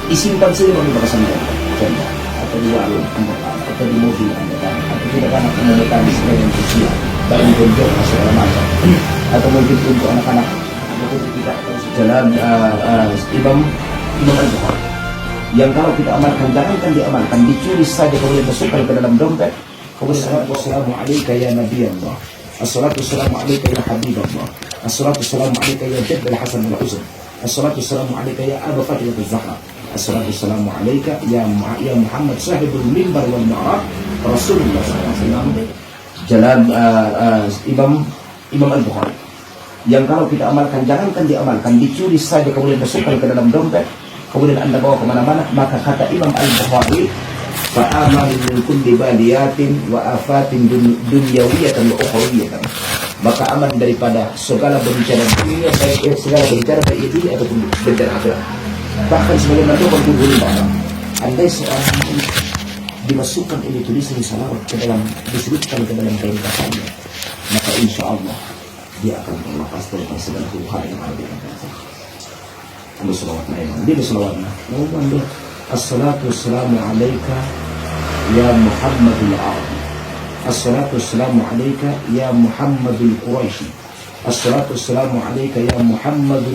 Isimpan saja bagi bakasan contoh, atau di warung Anda tahu, atau di mobil Anda tahu, atau tidak anak menemukan di media sosial, bagi gondok segala macam, atau mungkin untuk anak-anak, ataupun tidak tahu sejalan imam Al-Bukhari. Yang kalau kita amalkan, jangankan diamalkan, dicuri saja kemudian masukkan ke dalam dompet. Wassalatu wassalamu alaika ya Nabi Allah. Assalatu wassalamu alaika ya Habib Allah. Assalatu wassalamu alaika ya Jadd al-Hasan al-Husain. Assalatu wassalamu alaika ya Aba Fatimah az-Zahra. Assalatu wassalamu alaika ya Muhammad sahibul mimbar wal ma'raj Rasulullah SAW. Jalan Imam Al-Bukhari. Yang kalau kita amalkan, jangankan diamalkan, dicuri saja kemudian masukkan ke dalam dompet, kemudian Anda bawa kemana-mana. Maka kata Imam Al-Bukhari, fa'amal min kulli baliyatin wa afatin dunyawiyatan wa ukhrawiyatan. Maka aman daripada segala bencana dunia, baik segala bencana baik ini ataupun bencana akhirat. Bahkan sebagai mantu berkumpul barang. Andai seorang dimasukkan ini tulisan salawat ke dalam, diselipkan ke dalam kain kafannya, maka insya Allah dia akan terlepas dari segala hal yang ada di antara. Anda salawat naik, dia salawat naik. Assalatu wassalamu alaika ya Muhammadul Arabi. Assalatu wassalamu alaika ya Muhammadul Quraisy. Assalatu wassalamu alaika ya Muhammadul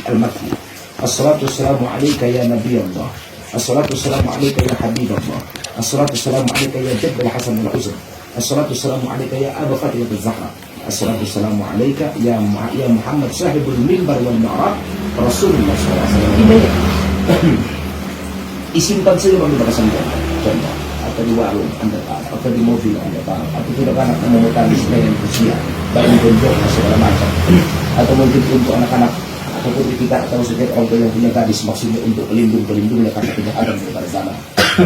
Al-Makki. Assalatu wassalamu alaika ya Nabi Allah. Assalatu wassalamu alaika ya Habib Allah. Assalatu wassalamu alaika ya Jadd al-Hasan al-Husain. Assalatu wassalamu alaika ya Aba Fatimah az-Zahra. Assalatu wassalamu alaika ya Muhammad sahibul mimbar wal ma'raj Rasulullah SAW. Isimpan saja bagi bakasan contoh, atau di warung Anda tahu, atau di mobil Anda tahu, atau tidak anak menemukan di media sosial, bagi gondok segala macam, atau mungkin untuk anak-anak, ataupun kita tahu setiap orang tua yang punya gadis, maksudnya untuk pelindungnya karena kejahatan daripada zaman.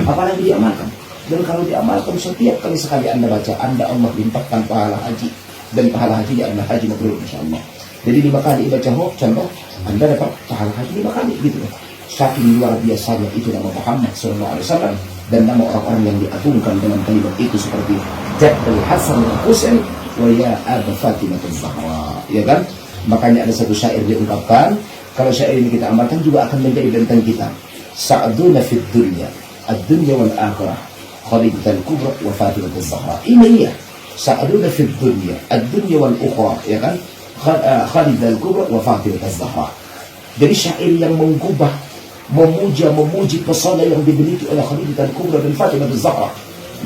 Apalagi diamalkan. Dan kalau diamalkan setiap kali sekali Anda baca, Allah limpahkan pahala haji, dan pahala haji adalah haji mabrur insyaallah. Jadi 5 kali baca contoh, Anda dapat pahala haji 5 kali gitu. Saking luar biasanya itu nama Muhammad SAW dan nama orang-orang yang diagungkan dengan kalimat itu seperti Jadd al-Hasan al-Husain wa ya Aba Fatimah az-Zahra, ya kan? Makanya ada satu syair diungkapkan, kalau syair ini kita amalkan juga akan menjadi benteng kita. Sa'duna fid dunya, ad-dunya wal akhirah, Khalidatul Kubra wa Fatimah az-Zahra. Ini ya, sa'duna fid dunya, ad-dunya wal ukhra, ya kan? Khalidatul Kubra wa Fatimah az-Zahra. Jadi syair yang mengubah, memuji pesona yang dimiliki oleh Khalidatul Kubra dan Fatimah az-Zahra,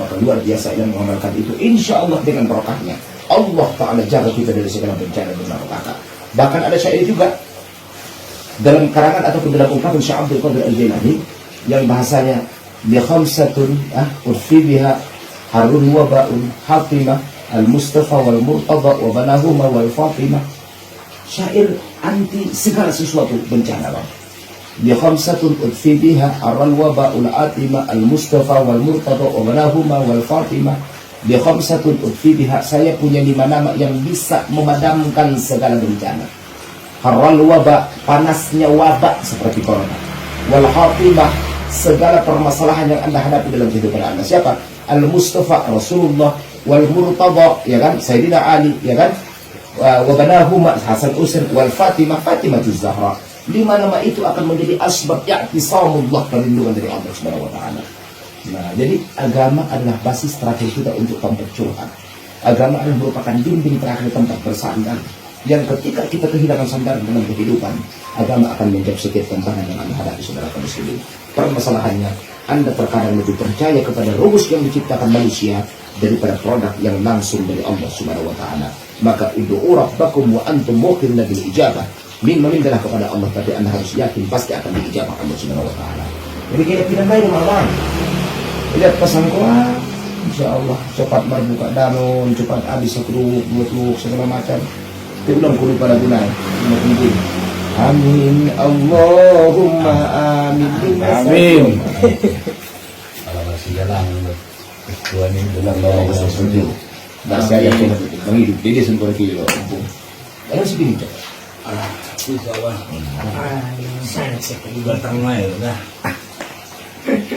maka luar biasa yang mengamalkan itu, insya Allah dengan berkahnya Allah Ta'ala jaga kita dari segala bencana dan malapetaka. Bahkan ada syair juga dalam karangan ataupun dalam ungkapan Syekh Abdul Qadir Al-Jailani yang bahasanya bi khamsatun urfi biha harun wa ba'un hatimah al-Mustafa wal Murtada wa banahuma wal Fatimah. Syair anti segala sesuatu bencana, Bang. Bi khamsatun udfi biha arral waba'ul atima al-Mustafa wal Murtada wa banahuma wal Fatimah. Bi khamsatun udfi biha, saya punya 5 nama yang bisa memadamkan segala bencana. Harral waba, panasnya wabak seperti corona. Wal Fatimah, segala permasalahan yang Anda hadapi dalam kehidupan Anda. Siapa? Al-Mustafa, Rasulullah. Wal Murtada, ya kan? Sayyidina Ali, ya kan? Wabanahuma Hasan Husain wal Fatimah az-Zahra. 5 nama itu akan menjadi asbab i'tisamullah, perlindungan dari Allah Subhanahu wa taala. Nah, jadi agama adalah basis terakhir kita untuk tempat curhat. Agama adalah merupakan dinding terakhir tempat bersandar. Yang ketika kita kehilangan sandaran dalam kehidupan, agama akan menjadi setiap tantangan yang Anda hadapi, saudara muslimin. Permasalahannya, Anda terkadang lebih percaya kepada rumus yang diciptakan manusia daripada produk yang langsung dari Allah Subhanahu wa taala. Maka ud'u rabbakum wa antum muqinuna bil ijabah. Memintalah kepada Allah, tapi Anda harus yakin pasti akan diijabah Allah Subhanahu wa taala. Jadi kayak pindah lain malam. Lihat pesanku, insyaallah cepat berbuka danun, cepat habis 1 2 segala macam. Itu ulang kulit pada gunai. Amin Allahumma amin. Amin. Kalau masih jalan Tuhan ini dalam Allah setuju. Nah, saya yang menghidup dia sempurna kilo. Ada segini cok. Insyaallah. Saya batang mai dah.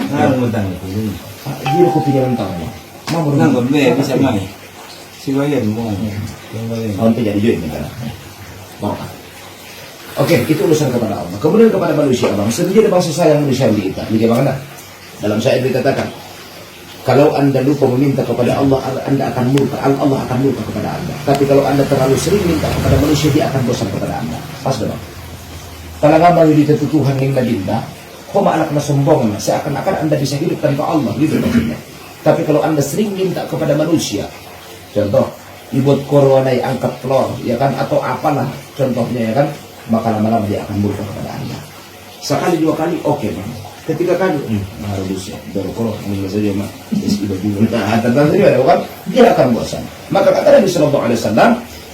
Nah, batang itu. Dia kopi jalan tahu. Mau berenang boleh bisa mai. Si bayan mau. Yang bayan. Tahun jadi join kan. Mau. Oke, itu urusan kepada Allah. Kemudian kepada manusia, bang, sendiri bangsa sayang manusia kita. Bagaimana? Dalam syair dikatakan, kalau anda lupa meminta kepada Allah, anda akan murka. Allah akan murka kepada anda. Tapi kalau anda terlalu sering minta kepada manusia, dia akan bosan kepada anda. Pas dong. Kalau ngamal di Tuhan yang nabinda, koma anak na sombong na, seakan-akan anda bisa hidup tanpa Allah, gitu maksudnya. Tapi kalau anda sering minta kepada manusia, contoh, dibuat corona angkat telur, ya kan, atau apalah contohnya, ya kan, maka lama-lama dia akan murka kepada anda. Sekali dua kali, oke, bang. Ketiga kali, harus ya, baru korok, ini saja mah, dia akan bosan. Maka kata Nabi Sallallahu Alaihi Wasallam,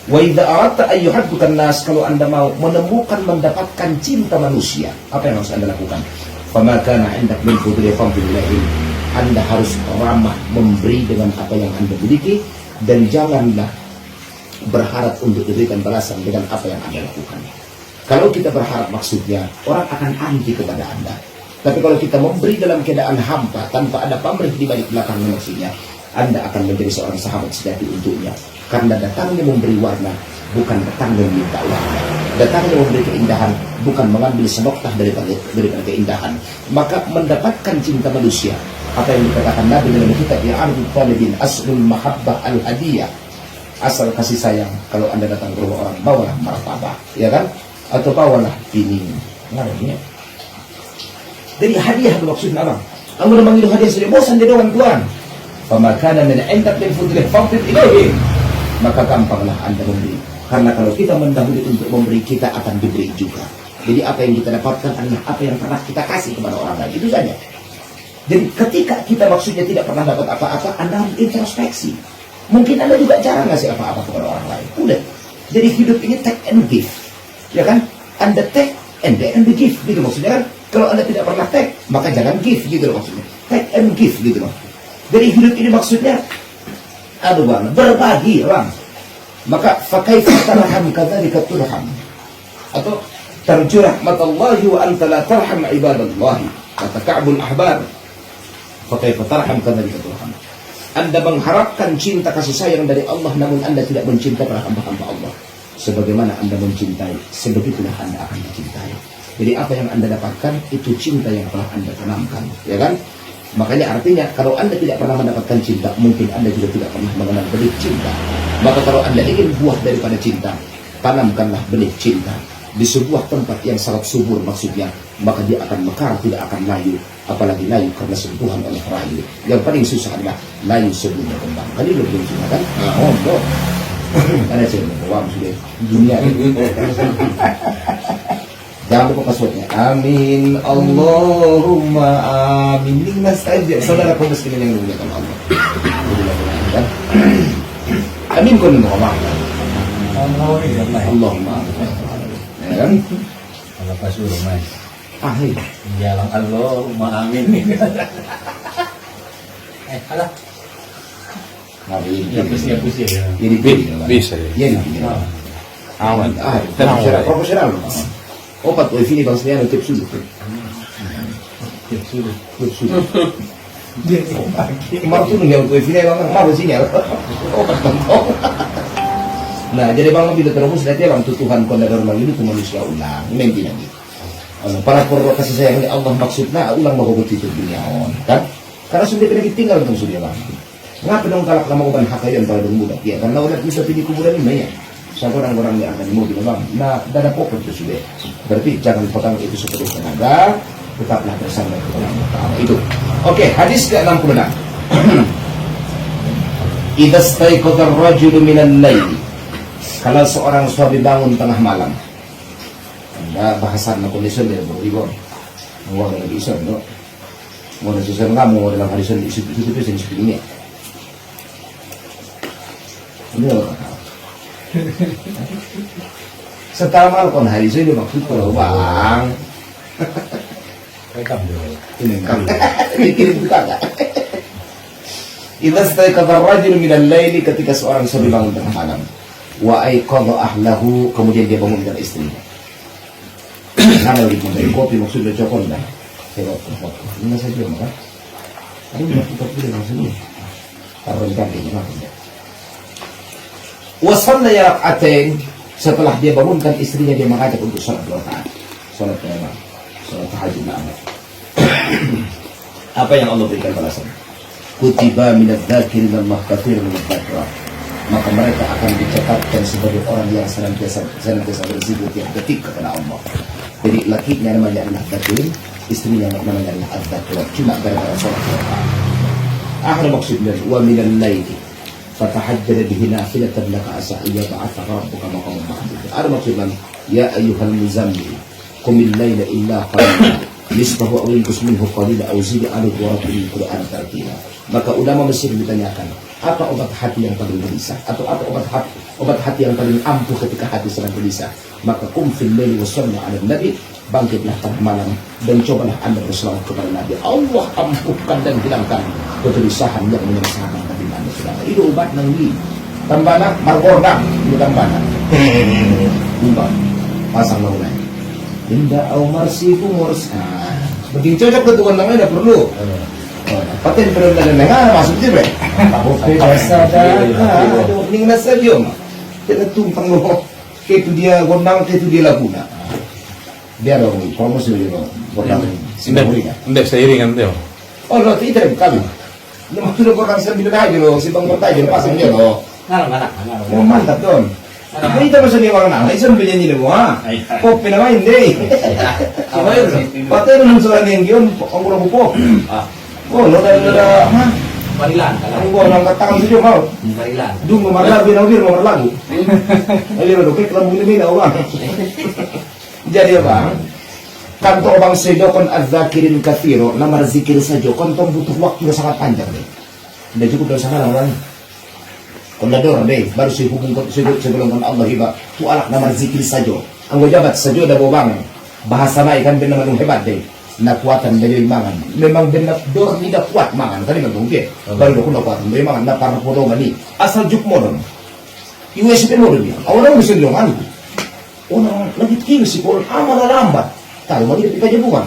wa idza aradta an yuhibbukan nas, kalau anda mau menemukan mendapatkan cinta manusia, apa yang harus anda lakukan? Fama kana indak min fudli fadlillahi, anda harus ramah memberi dengan apa yang anda miliki, dan janganlah berharap untuk diberikan balasan dengan apa yang anda lakukan. Kalau kita berharap, maksudnya orang akan anti kepada anda. Tapi kalau kita memberi dalam keadaan hampa, tanpa ada pamrih di balik belakangnya, maksudnya anda akan menjadi seorang sahabat sejati untuknya. Karena datangnya memberi warna, bukan datangnya meminta warna. Datangnya memberi keindahan, bukan mengambil senoktah daripada keindahan. Maka mendapatkan cinta manusia, apa yang dikatakan Nabi dalam kitab yang Ardu Talibin Aslul Mahabbah Al-Hadiyah, asal kasih sayang. Kalau anda datang ke rumah orang, bawalah martabak, ya kan? Atau bawalah ini, namanya. Jadi hadiah maksudnya apa? Kamu udah manggil hadiah sudah bosan dia doang tuan. Famakana min indak min fudlih fadlih ilaihi, maka gampanglah anda memberi. Karena kalau kita mendahului untuk memberi, kita akan diberi juga. Jadi apa yang kita dapatkan adalah apa yang pernah kita kasih kepada orang lain, itu saja. Jadi ketika kita maksudnya tidak pernah dapat apa-apa, anda harus introspeksi. Mungkin anda juga jarang ngasih apa-apa kepada orang lain. Udah. Jadi hidup ini take and give, ya kan? Anda take and give, gitu maksudnya kan? Kalau anda tidak pernah take, maka jangan give, gitu loh maksudnya. Take and give, gitu loh. Jadi hidup ini maksudnya, aduh bang, berbagi bang. Maka fakaifa tarham kadzalika turham, atau tarju rahmatallahi wa anta la tarham ibadallahi, kata Ka'bul Ahbar. Fakaifa tarham kadzalika turham. Anda mengharapkan cinta kasih sayang dari Allah, namun anda tidak mencintai para hamba-hamba Allah. Sebagaimana anda mencintai, sebegitulah anda akan dicintai. Jadi apa yang anda dapatkan itu cinta yang telah anda tanamkan, ya kan? Makanya artinya kalau anda tidak pernah mendapatkan cinta, mungkin anda juga tidak pernah mengenal benih cinta. Maka kalau anda ingin buah daripada cinta, tanamkanlah benih cinta di sebuah tempat yang sangat subur maksudnya, maka dia akan mekar, tidak akan layu. Apalagi layu karena sentuhan oleh rayu. Yang paling susah adalah layu sebelum berkembang. Kali belum susah kan? Oh, ada saya mau sudah dunia. Jangan lupa passwordnya. Amin. Allahumma amin. Lingas saja. Saudara kaum muslimin yang dimuliakan Allah. Amin kun ngomong. Allahumma amin. Ya kan? Kalau pas suruh mas. Iya. Jalan Allahumma amin. Alah. Hari ini. Ya pusing ya. Ini Bisa ya. Iya ini. Awan. Profesional. Opat tuh ini bang sebenarnya tips dulu. Tips dulu. Kemarin tuh yang tuh ini bang mau sinyal. Opat bang. Nah jadi bang bila terus nanti bang Tuhan kondadar lagi itu manusia ulang. Mimpi lagi. Para perlu kasih sayang Allah maksudnya ulang mau begitu dunia kan? Karena sudah kena tinggal dengan sudah bang. Ngapa dong kalau kamu uban hakayan pada muda? Ya karena udah bisa pilih kuburan ini ya. Sama orang-orang yang akan mobil bang. Nah, dada pokok itu sudah. Berarti jangan pegang itu sepenuh tenaga. Tetaplah bersama Allah Taala itu. Oke, hadis ke-66. Idza staiqadha ar-rajulu min al-lail. Kalau seorang suami bangun tengah malam. Anda bahasan na kondisyon dari beribu. Mau ada lagi iso, no? Mau ada sesuatu kamu dalam hadis ini itu ini. Ini apa? Setama kon hari ini maksud kalau bang Rekam dulu. ini kan dikirim buka nggak? Idza staiqadha ar-rajulu min al-laili, ketika seorang suami bangun tengah malam, wa aiqadha ahlahu, kemudian dia bangun dengan istrinya. Nama lagi dari kopi maksudnya cokon dah. Tengok ini saja maka. Ini kita pilih maksudnya. Taruh di kaki maksudnya. Wasalla rak'atain, Setelah dia bangunkan istrinya, dia mengajak untuk sholat 2 rakaat. Sholat memang, sholat tahajud nama. Apa yang Allah berikan balasan? Kutiba minadz-dzakirin Allah katsiran minadz-dzakirat. Maka mereka akan dicatatkan sebagai orang yang senantiasa berzikir tiap detik kepada Allah. Jadi lakinya namanya adalah dzakirin, istrinya namanya adalah adz-dzakirat. Cuma gara-gara sholat 2 rakaat. Akhir maksudnya wa minal laili fatahajjal bihi nafilatan laka asa ayyab'atsaka rabbuka maqaman mahmuda. Ada maksudnya ya ayyuhal muzammil qumil laila illa qalila nisfahu aw inqus minhu qalila aw zid 'alaihi wa rattilil qur'ana tartila. Maka ulama Mesir ditanyakan, apa obat hati yang paling gelisah atau apa obat hati yang paling ampuh ketika hati sedang gelisah? Maka qum fil laili wa shalli 'alan nabi, bangkitlah tengah malam dan cobalah Anda berselawat kepada Nabi. Allah ampuhkan dan hilangkan kegelisahan yang menyengsarakan hati Anda, saudara. Itu obat nanti. Tambana margordang, itu tambana. Umbang, pasang launay. Inda au marsiku mors. Begini cocok ke tuan namanya, tidak perlu. Paten perlu na masuk dia, bre. Oke, dasar. Aduh, ning nasa dia mah. Tidak tumpang lo. Itu dia gondang, itu dia laguna. Dia dong, promosi dia dong. Gondang. Hindi, sa iringan tayo. Oh, lo tidak kami. Namun sudah korang sambil aja lo, si bang bertanya pasang dia lo. Oh, mantap dong. Ay, ito masya niya orang na. Ay, saan bilyan nila mo ha? Kopi naman, hindi. Patay na nang sila niyang yun. Ang kurang po. Oh, lo dahil na, ha? Marilan. Ang buwan ang katangan sa iyo, ha? Marilan. Doon mamarlago, binawir, mamarlago. Ay, yun, okay, kalam mo nila, o ba? Jadi apa? Kanto bang sedo kon adzakirin kathiro na marzikir saja kontong butuh waktu yang sangat panjang deh. Tidak cukup dari sana orang. Kondador deh, baru si hukum sebelum kon Allah hiba. Tu alak na marzikir saja. Ang jabat saja dah bawang. Bahasa na ikan benar benar hebat deh. Nakuatan dari mangan. Memang benar dor tidak kuat mangan. Tadi nggak mungkin. Baru aku nakuatan dari mangan. Na para podongan ni asal juk modon. USB modon dia. Orang bisa bilang orang lagi tinggi sih, orang amat lambat. Tahu mau dia kajabuan.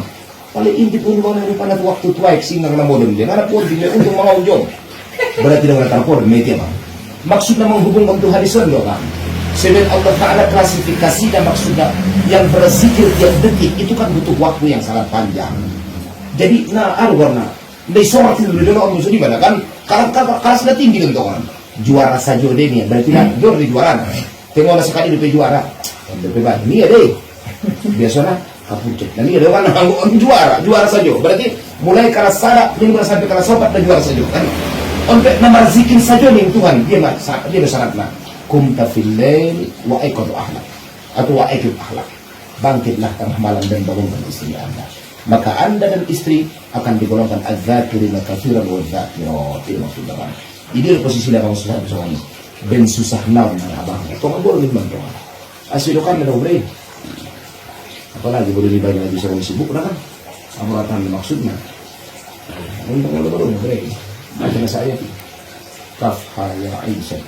Paling inti pun mau pada waktu tua singa na modem dia. Mana pun dia untuk mau jom. Berarti dengan terpor media bang. Maksudnya menghubungkan Tuhan di surga kan. Sebab Allah Taala klasifikasi dan maksudnya yang berzikir tiap detik itu kan butuh waktu yang sangat panjang. Jadi warna. Besok itu dulu Allah sudah di mana kan? Kalau sudah tinggi kan juara saja deh nih. Berarti kan juara di juara. Tengok sekali di juara. Depan ini ada biasanya kapucet. Nah ini ada orang juara saja. Berarti mulai karena sada ini sampai karena sobat dan juara saja kan. Untuk nama zikir saja nih Tuhan dia bersyaratlah kumta fil lail wa aiqadu ahlak atau wa aiqid ahlak. Bangkitlah tengah malam dan bangunkan istri Anda. Maka Anda dan istri akan digolongkan adz-dzakirin katsiran wa adz-dzakirat. Itu maksudnya kan. Ini posisi dalam susah bersama ini. Ben susah naon na abang. Tong boleh dibantu. Asilokan na daw, bre. Apalagi boleh dibagi lagi sa sibuk na kan? Amuratan maksudnya. Untuk mo daw, bre. Ada na saya. Kaf haya aisan.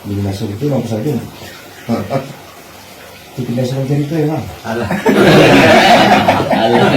Hindi na sa ito, ang pasabi yun. Tipid na sa kong ganito eh, ha? Alah. Alah,